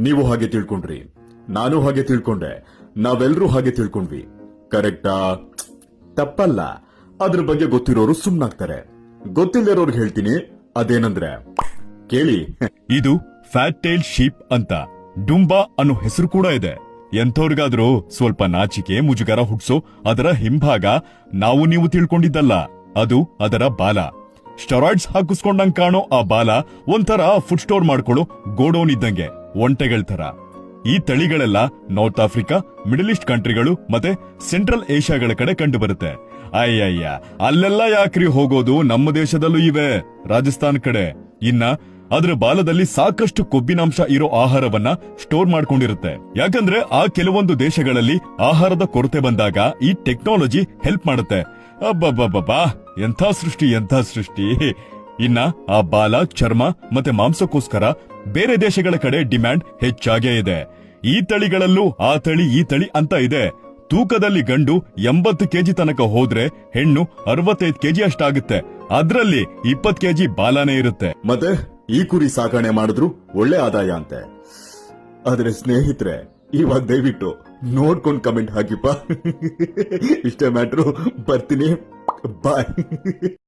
ನೀವು ಹಾಗೆ ತಿಳ್ಕೊಂಡ್ರಿ, ನಾನು ಹಾಗೆ ತಿಳ್ಕೊಂಡೆ, ನಾವೆಲ್ಲರೂ ಹಾಗೆ ತಿಳ್ಕೊಂಡ್ವಿ. ಕರೆಕ್ಟಾ? ತಪ್ಪಲ್ಲ. ಅದ್ರ ಬಗ್ಗೆ ಗೊತ್ತಿರೋರು ಸುಮ್ನಾಗ್ತಾರೆ. ಗೊತ್ತಿಲ್ಲರೋರ್ಗೆ ಹೇಳ್ತೀನಿ, ಅದೇನಂದ್ರೆ ಕೇಳಿ. ಇದು ಫ್ಯಾಟ್ ಟೈಲ್ ಶೀಪ್ ಅಂತ ಡುಂಬಾ ಅನ್ನೋ ಹೆಸರು ಕೂಡ ಇದೆ. ಎಂಥವ್ರಿಗಾದ್ರೂ ಸ್ವಲ್ಪ ನಾಚಿಕೆ ಮುಜುಗರ ಹುಟ್ಸೋ ಅದರ ಹಿಂಭಾಗ ನಾವು ನೀವು ತಿಳ್ಕೊಂಡಿದ್ದಲ್ಲ, ಅದು ಅದರ ಬಾಲ. ಸ್ಟೆರಾಯ್ಡ್ಸ್ ಹಾಕಿಸ್ಕೊಂಡಂಗ್ ಕಾಣೋ ಆ ಬಾಲ ಒಂಥರ ಫುಡ್ ಸ್ಟೋರ್ ಮಾಡ್ಕೊಳ್ಳೋ ಗೋಡೌನ್ ಇದ್ದಂಗೆ, ಒಂಟೆಗಳ ತರ. ಈ ತಳಿಗಳೆಲ್ಲ ನಾರ್ತ್ ಆಫ್ರಿಕಾ, ಮಿಡಲ್ ಈಸ್ಟ್ ಕಂಟ್ರಿಗಳು ಮತ್ತೆ ಸೆಂಟ್ರಲ್ ಏಷ್ಯಾಗಳ ಕಡೆ ಕಂಡು ಬರುತ್ತೆ. ಅಯ್ಯಯ್ಯ, ಅಲ್ಲೆಲ್ಲ ಯಾಕ್ರಿ ಹೋಗೋದು, ನಮ್ಮ ದೇಶದಲ್ಲೂ ಇವೆ, ರಾಜಸ್ಥಾನ್ ಕಡೆ. ಇನ್ನ ಅದ್ರ ಬಾಲದಲ್ಲಿ ಸಾಕಷ್ಟು ಕೊಬ್ಬಿನಾಂಶ ಇರೋ ಆಹಾರವನ್ನ ಸ್ಟೋರ್ ಮಾಡ್ಕೊಂಡಿರುತ್ತೆ. ಯಾಕಂದ್ರೆ ಆ ಕೆಲವೊಂದು ದೇಶಗಳಲ್ಲಿ ಆಹಾರದ ಕೊರತೆ ಬಂದಾಗ ಈ ಟೆಕ್ನಾಲಜಿ ಹೆಲ್ಪ್ ಮಾಡುತ್ತೆ. ಅಬ್ಬಬ್ಬಬ್ಬಾ, ಎಂಥ ಸೃಷ್ಟಿ, ಎಂಥ ಸೃಷ್ಟಿ. ಇನ್ನ ಆ ಬಾಲ, ಚರ್ಮ ಮತ್ತೆ ಮಾಂಸಕ್ಕೋಸ್ಕರ ಬೇರೆ ದೇಶಗಳ ಕಡೆ ಡಿಮ್ಯಾಂಡ್ ಹೆಚ್ಚಾಗೇ ಇದೆ. ಈ ತಳಿಗಳಲ್ಲೂ ಆ ತಳಿ ಈ ತಳಿ ಅಂತ ಇದೆ. ತೂಕದಲ್ಲಿ ಗಂಡು 80 ಕೆಜಿ ತನಕ ಹೋದ್ರೆ ಹೆಣ್ಣು 65 ಕೆಜಿ ಅಷ್ಟಾಗುತ್ತೆ. ಅದ್ರಲ್ಲಿ 20 ಕೆಜಿ ಬಾಲನೇ ಇರುತ್ತೆ. ಮತ್ತೆ ಈ ಕುರಿ ಸಾಕಣೆ ಮಾಡಿದ್ರು ಒಳ್ಳೆ ಆದಾಯ ಅಂತೆ. ಆದ್ರೆ ಸ್ನೇಹಿತರೆ, ಇವಾಗ ದಯವಿಟ್ಟು ನೋಡ್ಕೊಂಡು ಕಮೆಂಟ್ ಹಾಕಿಪ್ಪ. ಇಷ್ಟೇ ಮ್ಯಾಟ್ರು. ಬರ್ತೀನಿ, ಬಾಯ್.